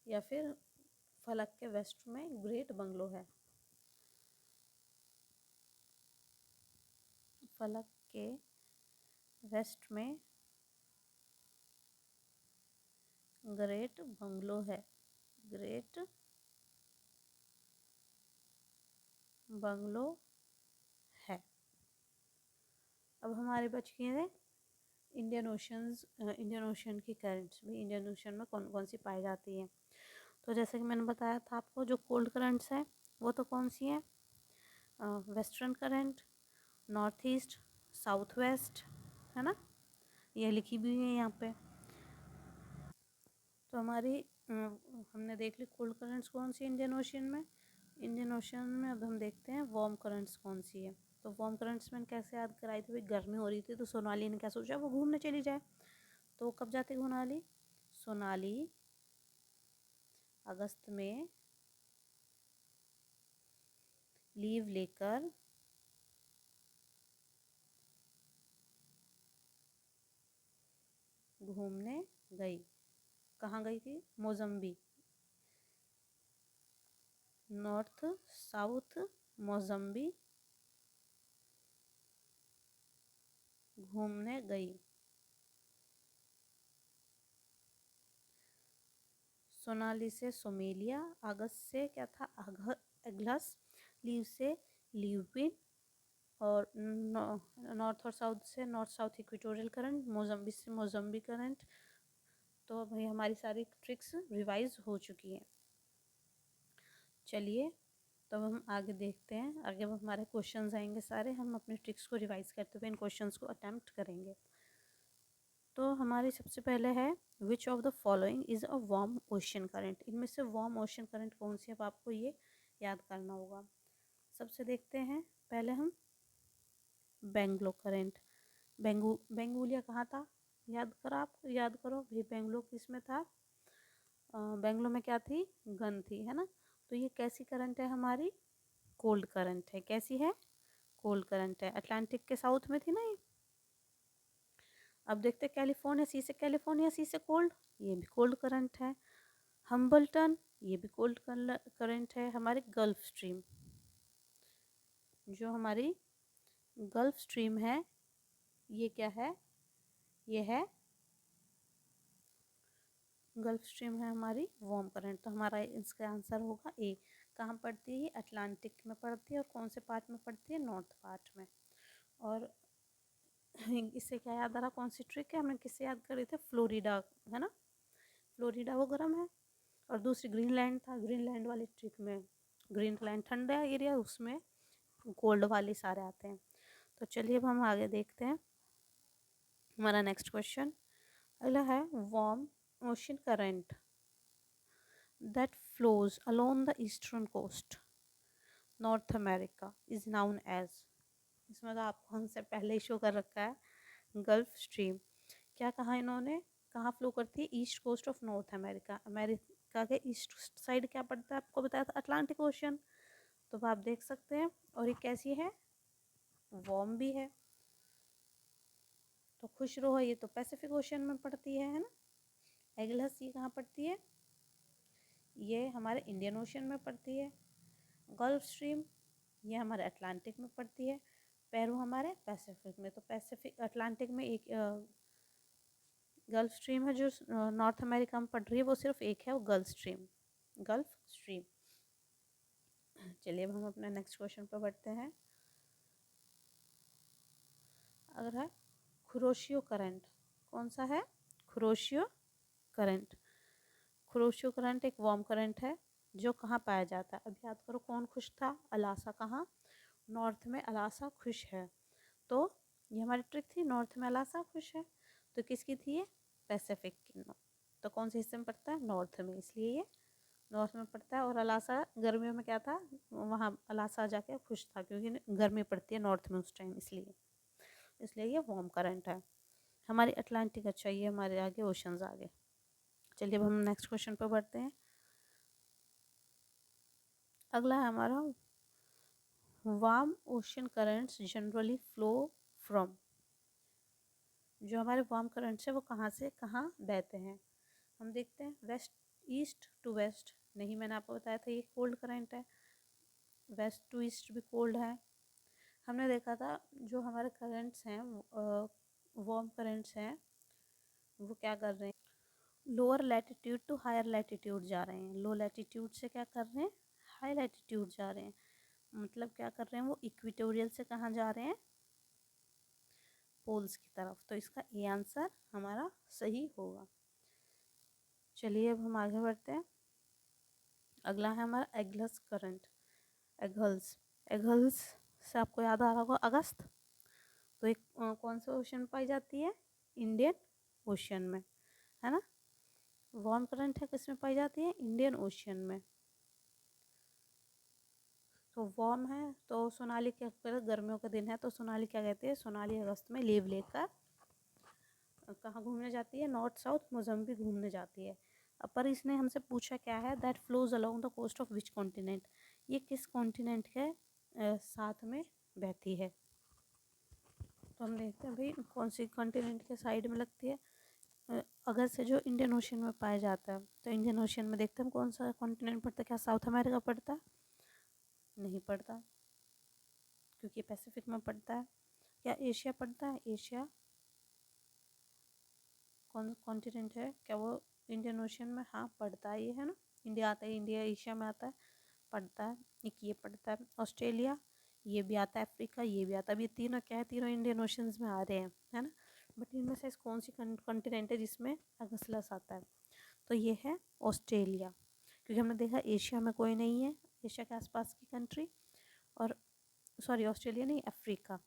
या फिर फलक के वेस्ट में ग्रेट बंगलो है। फलक के वेस्ट में ग्रेट बंगलो है, ग्रेट बंगलो है। अब हमारे बच गए हैं इंडियन ओशन की करंट्स भी। इंडियन ओशन में कौन कौन सी पाई जाती हैं। तो जैसे कि मैंने बताया था आपको, जो कोल्ड करंट्स हैं वो तो कौन सी हैं, western current, north east, south west, है ना, ये लिखी भी हुई है यहाँ पे। तो हमारी हमने देख ली कोल्ड करंट्स कौन सी इंडियन ओशियन में। इंडियन ओशियन में अब हम देखते हैं वार्म करंट्स कौन सी है। तो वार्म करंट्स में कैसे याद कराई थी, भाई गर्मी हो रही थी तो सोनाली ने क्या सोचा, वो घूमने चली जाए। तो वो कब जाती सोनाली, सोनाली अगस्त में लीव लेकर घूमने गई। कहाँ गई थी, मोजम्बी, नॉर्थ साउथ मोजम्बी घूमने गई। सोनाली से सोमेलिया, अगस्त से क्या था, एग्लस, लीव से लीविन, और नॉर्थ और साउथ से नॉर्थ साउथ इक्वेटोरियल करंट, मोजम्बी से मोजम्बी करंट। तो भाई हमारी सारी ट्रिक्स रिवाइज हो चुकी हैं। चलिए तो अब हम आगे देखते हैं, आगे अब हमारे क्वेश्चंस आएंगे सारे, हम अपने ट्रिक्स को रिवाइज करते हुए इन क्वेश्चंस को अटेम्प्ट करेंगे। तो हमारी सबसे पहले है which of the following is a warm ocean current. इनमें से वार्म ओशन करंट कौन सी है, अब आपको ये याद करना होगा। सबसे देखते हैं पहले हम बेंगलो करंट। बेंगुलिया कहाँ था, याद करो भाई, बेंगलो किस में था, बेंगलो में क्या थी, गन थी, है ना। तो ये कैसी करंट है हमारी, कोल्ड करंट है। कैसी है, कोल्ड करंट है। अटलांटिक के साउथ में थी ना ये। अब देखते हैं कैलिफोर्निया सी से कोल्ड, ये भी कोल्ड करंट है। हम्बल्टन, ये भी कोल्ड करंट है। हमारे गल्फ स्ट्रीम, जो हमारी गल्फ स्ट्रीम है, ये क्या है, ये है गल्फ स्ट्रीम है हमारी वार्म करंट। तो हमारा इसका आंसर होगा ए। कहाँ पड़ती है ये, अटलांटिक में पड़ती है। और कौन से पार्ट में पड़ती है, नॉर्थ पार्ट में। और इससे क्या याद आ रहा, कौन सी ट्रिक है, हमने किससे याद करी थे, फ्लोरिडा, है ना। फ्लोरिडा वो गर्म है, और दूसरी ग्रीनलैंड था, ग्रीनलैंड वाली ट्रिक में ग्रीनलैंड ठंडा एरिया, उसमें कोल्ड वाले सारे आते हैं। तो चलिए अब हम आगे देखते हैं। हमारा नेक्स्ट क्वेश्चन अगला है, warm ocean current that flows along the eastern coast North America is known as। इसमें तो आपको हमसे पहले ही शो कर रखा है गल्फ स्ट्रीम। क्या कहा इन्होंने, कहाँ फ्लो करती है, east coast of North America. America के ईस्ट साइड क्या पड़ता है, आपको बताया था अटलांटिक ओशन। तो आप देख सकते हैं, और ये कैसी है, वार्म भी है। तो खुश रहो, ये तो पैसिफिक ओशन में पड़ती है ना। एगलस ये कहाँ पड़ती है, ये हमारे इंडियन ओशन में पड़ती है। गल्फ स्ट्रीम ये हमारे अटलांटिक में पड़ती है। पेरू हमारे पैसिफिक में। तो पैसिफिक अटलांटिक में एक गल्फ स्ट्रीम है जो नॉर्थ अमेरिका में पड़ रही है, वो सिर्फ एक है, वो गल्फ स्ट्रीम। चलिए अब हम अपने नेक्स्ट क्वेश्चन पर बढ़ते हैं। अगर है कुरोशियो करंट, कौन सा है, कुरोशियो करंट। कुरोशियो करंट एक वार्म करंट है जो कहाँ पाया जाता है, अब याद करो कौन खुश था, अलासा। कहाँ, नॉर्थ में अलासा खुश है। तो ये हमारी ट्रिक थी, नॉर्थ में अलासा खुश है। तो किसकी थी ये, पैसिफिक की। तो कौन से हिस्से में पड़ता है, नॉर्थ में, इसलिए ये नॉर्थ में पड़ता है। और अलासा गर्मियों में क्या था, वहाँ अलासा जाके खुश था, क्योंकि गर्मी पड़ती है नॉर्थ में उस टाइम, इसलिए ये वार्म करंट है हमारी अटलांटिक। अच्छा, ये हमारे आगे ओशंस आगे। चलिए अब हम नेक्स्ट क्वेश्चन पर बढ़ते हैं। अगला है हमारा, warm ocean currents generally flow from. जो हमारे वार्म करंट्स है वो कहाँ से कहाँ बहते हैं, हम देखते हैं। वेस्ट, ईस्ट टू वेस्ट, नहीं मैंने आपको बताया था ये कोल्ड करंट है। वेस्ट टू ईस्ट भी कोल्ड है। हमने देखा था जो हमारे करंट्स हैं, वार्म करंट्स हैं, वो क्या कर रहे हैं, lower latitude to higher latitude जा रहे हैं। लो लैटिट्यूड से क्या कर रहे हैं, हाई लैटिट्यूड जा रहे हैं। मतलब क्या कर रहे हैं, वो इक्वेटोरियल से कहाँ जा रहे हैं, पोल्स की तरफ। तो इसका ए आंसर हमारा सही होगा। चलिए अब हम आगे बढ़ते हैं। अगला है हमारा एगलस करंट। एगल्स से आपको याद आ रहा होगा अगस्त। तो एक कौन से ओशन में पाई जाती है, इंडियन ओशन में, है ना। वार्म करंट है किस में पाई जाती है, इंडियन ओशन में। तो वार्म है, तो सोनाली क्या, गर्मियों का दिन है तो सोनाली क्या कहते हैं, सोनाली अगस्त में लीव लेकर कहाँ घूमने जाती है, नॉर्थ साउथ मोजम्बिक घूमने जाती है। अब पर इसने हमसे पूछा क्या है, that flows along the coast of which continent. ये किस कॉन्टिनेंट के साथ में बहती है। तो हम देखते हैं भाई कौन सी कॉन्टिनेंट के साइड में लगती है। अगर से जो इंडियन ओशन में पाया जाता है, तो इंडियन ओशन में देखते हैं कौन सा कॉन्टिनेंट पड़ता है। क्या साउथ अमेरिका पड़ता है, नहीं पड़ता, क्योंकि पैसिफिक में पड़ता है। क्या एशिया पड़ता है, एशिया कौन कॉन्टिनेंट है, क्या वो इंडियन ओशन में, हाँ पड़ता है, ये है ना। इंडिया आता है, इंडिया एशिया में आता है, पड़ता है। एक ये पड़ता है, ऑस्ट्रेलिया ये भी आता है, अफ्रीका ये भी आता है। अब ये तीनों क्या है, तीनों इंडियन ओशंस में आ रहे हैं, है ना। बट इनमें से कौन सी कॉन्टिनेंट है जिसमें अगसलस आता है, तो ये है ऑस्ट्रेलिया। क्योंकि हमने देखा एशिया में कोई नहीं है, एशिया के आसपास की कंट्री। और सॉरी, ऑस्ट्रेलिया नहीं, अफ्रीका।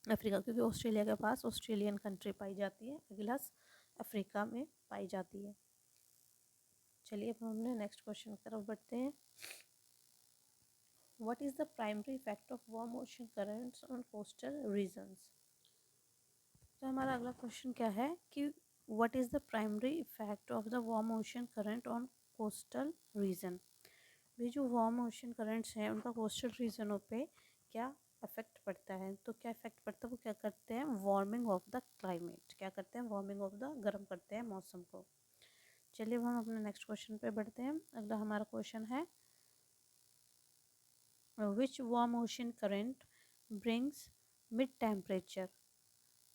अफ्रीका, क्योंकि ऑस्ट्रेलिया के पास ऑस्ट्रेलियन कंट्री पाई जाती है, एगलास अफ्रीका में पाई जाती है। चलिए अब हमने नेक्स्ट क्वेश्चन की तरफ बढ़ते हैं। What is the primary effect of warm ocean currents on coastal regions. तो हमारा अगला क्वेश्चन क्या है कि what is the primary effect of the warm ocean current on coastal region. ये जो वार्म ओशन करंट्स हैं उनका कोस्टल रीजनों पे क्या इफेक्ट पड़ता है। तो क्या इफेक्ट पड़ता है, वो क्या करते हैं, वार्मिंग ऑफ द क्लाइमेट, क्या करते हैं, वार्मिंग ऑफ द, गर्म करते हैं मौसम को। चलिए हम अपने नेक्स्ट क्वेश्चन पे बढ़ते हैं। अगला हमारा क्वेश्चन है which warm ocean current brings mid temperature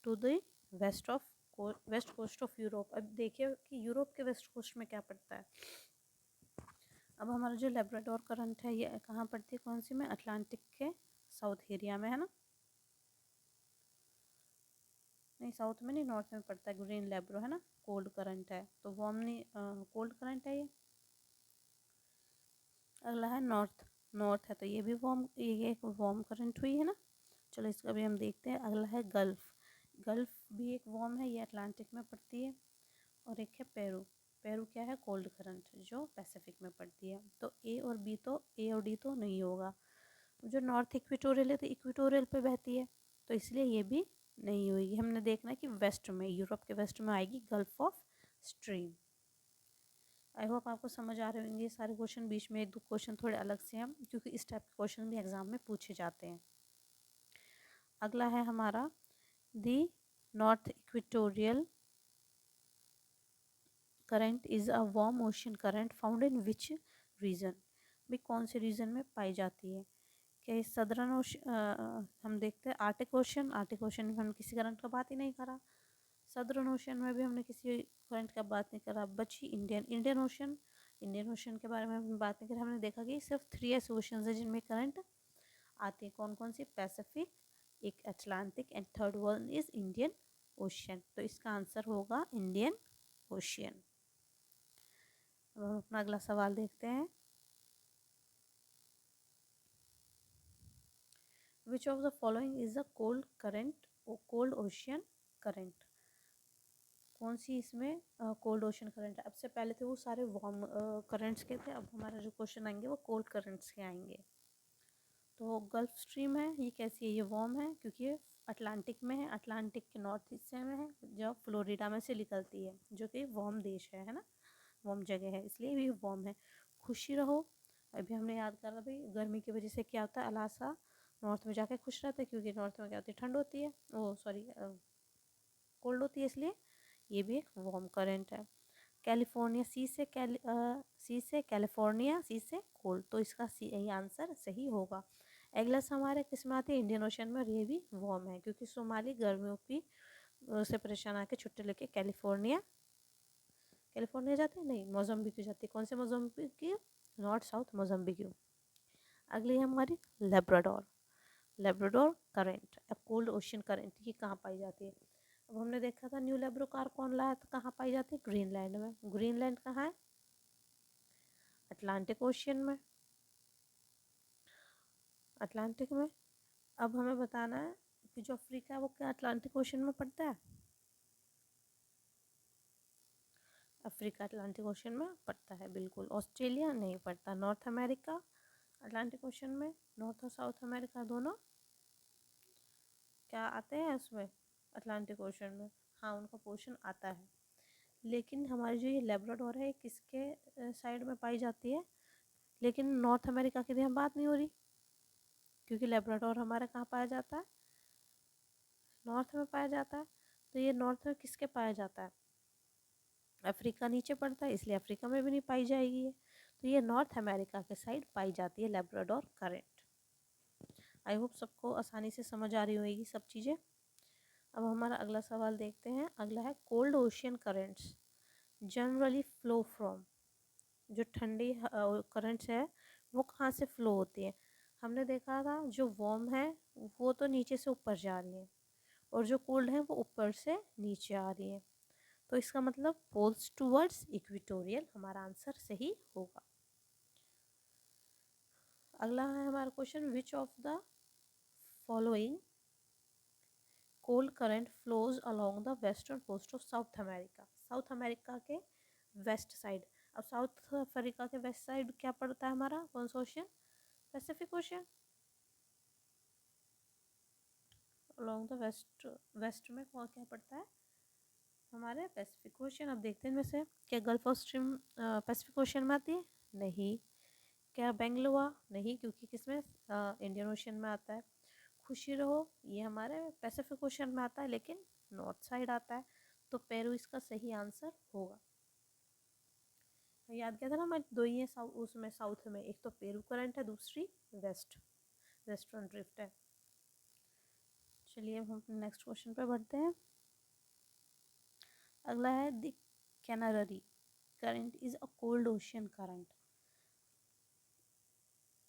to the west coast of Europe. अब देखिए कि यूरोप के वेस्ट कोस्ट में क्या पड़ता है। अब हमारा जो लेब्राडोर करंट है ये कहाँ पड़ती है, कौन सी में, अटलांटिक के साउथ एरिया में, है ना, नहीं साउथ में नहीं, नॉर्थ में पड़ता है। ग्रीन लेब्रो है ना, कोल्ड करंट है, तो वार्म नहीं, कोल्ड करंट है ये। अगला है नॉर्थ, नॉर्थ है तो ये भी वार्म, ये एक वार्म करंट हुई है ना। चलो इसका भी हम देखते हैं। अगला है गल्फ, गल्फ भी एक वार्म है, ये अटलांटिक में पड़ती है। और एक है पेरू, पेरू क्या है, कोल्ड करंट जो पैसिफिक में पड़ती है। तो ए और बी, तो ए और डी तो नहीं होगा। जो नॉर्थ इक्वेटोरियल है तो इक्वेटोरियल पे बहती है, तो इसलिए ये भी नहीं होगी। हमने देखना है कि वेस्ट में, यूरोप के वेस्ट में आएगी gulf of stream. I hope आपको समझ आ रहे होंगे सारे क्वेश्चन। बीच में एक दो क्वेश्चन थोड़े अलग से हैं क्योंकि इस टाइप के क्वेश्चन भी एग्जाम में पूछे जाते हैं। अगला है हमारा the north equatorial current is a warm ocean current found in which region. भी कौन से रीजन में पाई जाती है। क्या ये सदर्न ओशन, हम देखते हैं आर्टिक ओशन, आर्टिक ओशन में हमने किसी करंट का बात ही नहीं करा। सदर्न ओशन में भी हमने किसी करंट का बात नहीं करा। बची Indian, Indian ocean, Indian ocean के बारे में हमने बात नहीं करी। हमने देखा कि सिर्फ 3 ऐसे ओशन है जिनमें करंट आती है। कौन कौन सी, पैसिफिक, एक Atlantic and third one is Indian ocean. तो इसका आंसर होगा इंडियन ओशियन। अब हम अपना अगला सवाल देखते हैं। विच of the following is a cold current, cold ocean current. कौन सी इसमें कोल्ड ओशन करंट है। अब से पहले थे वो सारे वार्म करंट्स के थे, अब हमारा जो क्वेश्चन आएंगे वो कोल्ड करंट्स के आएंगे। तो गल्फ स्ट्रीम है, ये कैसी है, ये वार्म है क्योंकि ये अटलांटिक में है, अटलांटिक के नॉर्थ हिस्से में है, जो फ्लोरिडा में से निकलती है, जो कि वार्म देश है ना, वार्म जगह है, इसलिए भी वार्म है। खुशी रहो, अभी हमने याद करा भाई गर्मी की वजह से क्या होता है, अलासा नॉर्थ में जाके खुश रहते हैं क्योंकि नॉर्थ में क्या होती है, ठंड होती है, ओ सॉरी कोल्ड होती है, इसलिए ये भी एक वार्म करंट है। कैलिफोर्निया, सी से कैलिफोर्निया, सी से कोल्ड, तो इसका सी यही आंसर सही होगा। एगलस हमारे किस में आती है, इंडियन ओशन में, और ये भी वार्म है क्योंकि सोमाली गर्मियों की से परेशान आके छुट्टी लेके कैलिफोर्निया, कैलिफोर्निया जाते हैं, नहीं मोजम्बिक जाती है। कौन से मोजम्बिक की, नॉर्थ साउथ मोजम्बिक। अगली है हमारी Labrador, Labrador current, cold ocean current, ये कहाँ पाई जाती है। अब हमने देखा था न्यू लेब्रोकार कौन लाया, तो कहाँ पाई जाती है, ग्रीनलैंड में। ग्रीनलैंड कहाँ है, अटलांटिक ओशियन में, अटलांटिक में। अब हमें बताना है कि जो अफ्रीका है वो क्या अटलांटिक ओशन में पड़ता है, अफ्रीका अटलांटिक ओशन में पड़ता है बिल्कुल। ऑस्ट्रेलिया नहीं पड़ता। नॉर्थ अमेरिका अटलांटिक ओशन में, नॉर्थ और साउथ अमेरिका दोनों क्या आते हैं उसमें, अटलांटिक ओशन में, हाँ उनका पोर्शन आता है। लेकिन हमारी जो ये लेब्राडोर है किसके साइड में पाई जाती है, लेकिन नॉर्थ अमेरिका की हम बात नहीं हो रही क्योंकि लेब्राडोर हमारा कहाँ पाया जाता है, नॉर्थ में पाया जाता है। तो ये नॉर्थ में किसके पाया जाता है, अफ्रीका नीचे पड़ता है, इसलिए अफ्रीका में भी नहीं पाई जाएगी ये। तो ये नॉर्थ अमेरिका के साइड पाई जाती है लेब्राडोर करंट। आई होप सबको आसानी से समझ आ रही होगी सब चीज़ें। अब हमारा अगला सवाल देखते हैं। अगला है cold ocean currents generally flow from, जो ठंडी करंट्स है वो कहाँ से फ्लो होती है। हमने देखा था जो वार्म है वो तो नीचे से ऊपर जा रही है और जो कोल्ड है वो ऊपर से नीचे आ रही है। तो इसका मतलब पोल्स टूवर्ड्स इक्वेटोरियल हमारा आंसर सही होगा। अगला है हमारा question which of the following cold current flows along the western coast of South America. South America के वेस्ट साइड। अब साउथ अफ्रीका के वेस्ट साइड क्या पड़ता है हमारा, कौन सा ocean, Pacific Ocean. Along the west, west में कौन क्या पड़ता है हमारे, पैसिफिक ओशन। अब देखते हैं इनमें से क्या gulf of stream Pacific ocean में आती है, नहीं। क्या बेंगलोआ, नहीं, क्योंकि किसमें, इंडियन ओशन में आता है। खुशी रहो, ये हमारे पैसिफिक ओशन में आता है लेकिन नॉर्थ साइड आता है, तो पेरू इसका सही आंसर होगा। याद किया था ना मैं, दो ही है उसमें साउथ में, एक तो पेरू करंट है, दूसरी वेस्टर्न ड्रिफ्ट है। चलिए हम नेक्स्ट क्वेश्चन पे बढ़ते हैं। अगला है the canary current is a cold ocean current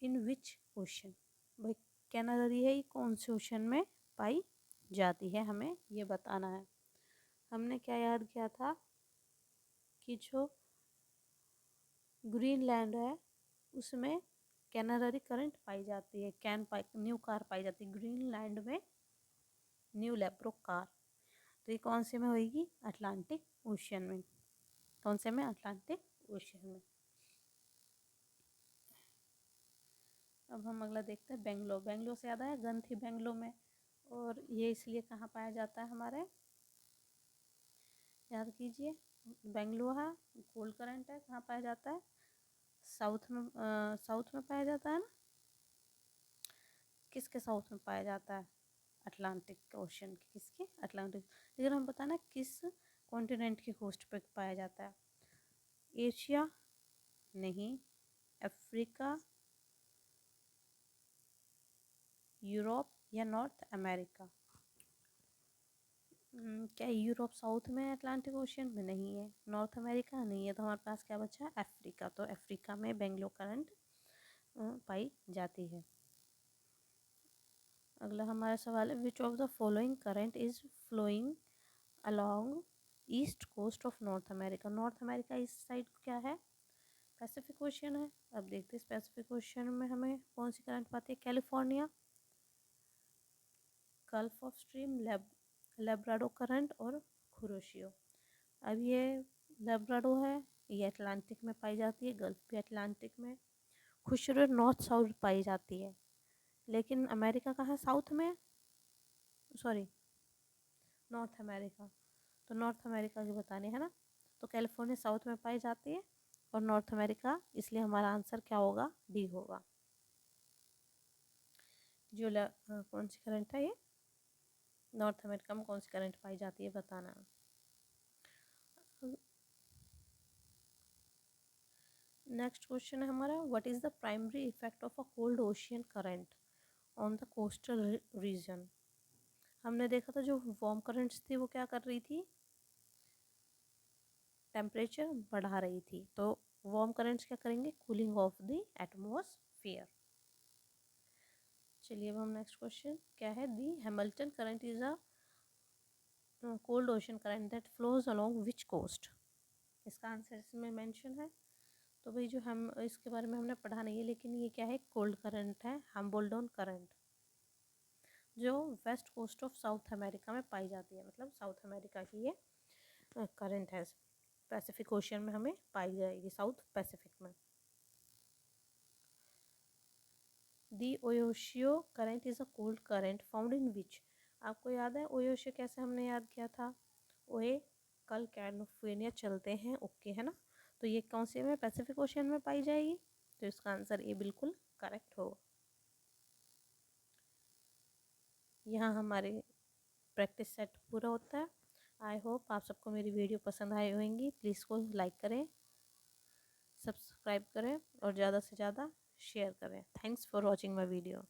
in which ocean. भाई कैनरी है, ये कौन से ओशन में पाई जाती है, हमें ये बताना है। हमने क्या याद किया था कि जो ग्रीनलैंड है उसमें कैनरी करंट पाई जाती है, न्यू कार पाई जाती है ग्रीनलैंड में, न्यू लेप्रो कार। तो ये कौन से में होगी, अटलांटिक ओशन में। कौन से में, अटलांटिक ओशन में। अब हम अगला देखते हैं बेंगलोर। बेंगलोर से याद आया, गन थी बेंगलोर में, और ये इसलिए कहाँ पाया जाता है हमारे, याद कीजिए। बेंगलोर है, कोल्ड करंट है, कहाँ पाया जाता है, साउथ में, साउथ में पाया जाता है ना। किसके साउथ में पाया जाता है, अटलांटिक ओशन के, किसके, अटलांटिक। लेकिन हम बताना किस कॉन्टिनेंट की कोस्ट पे पाया जाता है, एशिया, नहीं, अफ्रीका, यूरोप या नॉर्थ अमेरिका। क्या यूरोप साउथ में अटलांटिक ओशन में, नहीं है। नॉर्थ अमेरिका नहीं है, तो हमारे पास क्या बचा, अफ्रीका। तो अफ्रीका में बेंगलोर करंट पाई जाती है। अगला हमारा सवाल है, which of the following current is flowing along east coast of North America. North America इस साइड क्या है, पैसिफिक ओशन है। अब देखते हैं पैसिफिक ओशन में हमें कौन सी करंट पाती है, California, gulf of stream, Labrador current और कुरोशियो। अब ये लेब्राडो है, ये अटलांटिक में पाई जाती है, गल्फ भी अटलांटिक में, खुशरो नॉर्थ साउथ पाई जाती है। लेकिन अमेरिका कहाँ, साउथ में, सॉरी नॉर्थ अमेरिका। तो नॉर्थ अमेरिका की बतानी है ना, तो कैलिफोर्निया साउथ में पाई जाती है और नॉर्थ अमेरिका, इसलिए हमारा आंसर क्या होगा, डी होगा। जो कौन सी करंट है ये, नॉर्थ अमेरिका में कौन सी करंट पाई जाती है बताना। नेक्स्ट क्वेश्चन है हमारा, what is the primary effect of a cold ocean current on the coastal region. हमने देखा था जो वार्म करंट्स थी वो क्या कर रही थी, टेम्परेचर बढ़ा रही थी, तो वार्म करंट्स क्या करेंगे, कूलिंग ऑफ द एटमॉस्फेयर। चलिए अब हम नेक्स्ट क्वेश्चन क्या है, the Hamilton current is a cold ocean current that flows along which coast. इसका आंसर इसमें मेंशन है। तो भाई जो हम इसके बारे में हमने पढ़ा नहीं है, लेकिन ये क्या है, कोल्ड करंट है, हम्बोल्डन करंट, जो west coast of South America में पाई जाती है, मतलब साउथ अमेरिका की ये करंट है, पैसिफिक ओशन में हमें पाई जाएगी, साउथ पैसिफिक में। The Oyashio current is a cold current found in which. आपको याद है ओयोशियो कैसे हमने याद किया था, ओए कल कैलिफोर्निया चलते हैं, ओके है ना। तो ये कौन से में, पैसिफिक ओशन में पाई जाएगी, तो इसका आंसर ए बिल्कुल करेक्ट होगा। यहाँ हमारे प्रैक्टिस सेट पूरा होता है। आई होप आप सबको मेरी वीडियो पसंद आई होंगी। प्लीज़ को लाइक करें, सब्सक्राइब करें और ज़्यादा से ज़्यादा शेयर करें। Thanks for watching my video.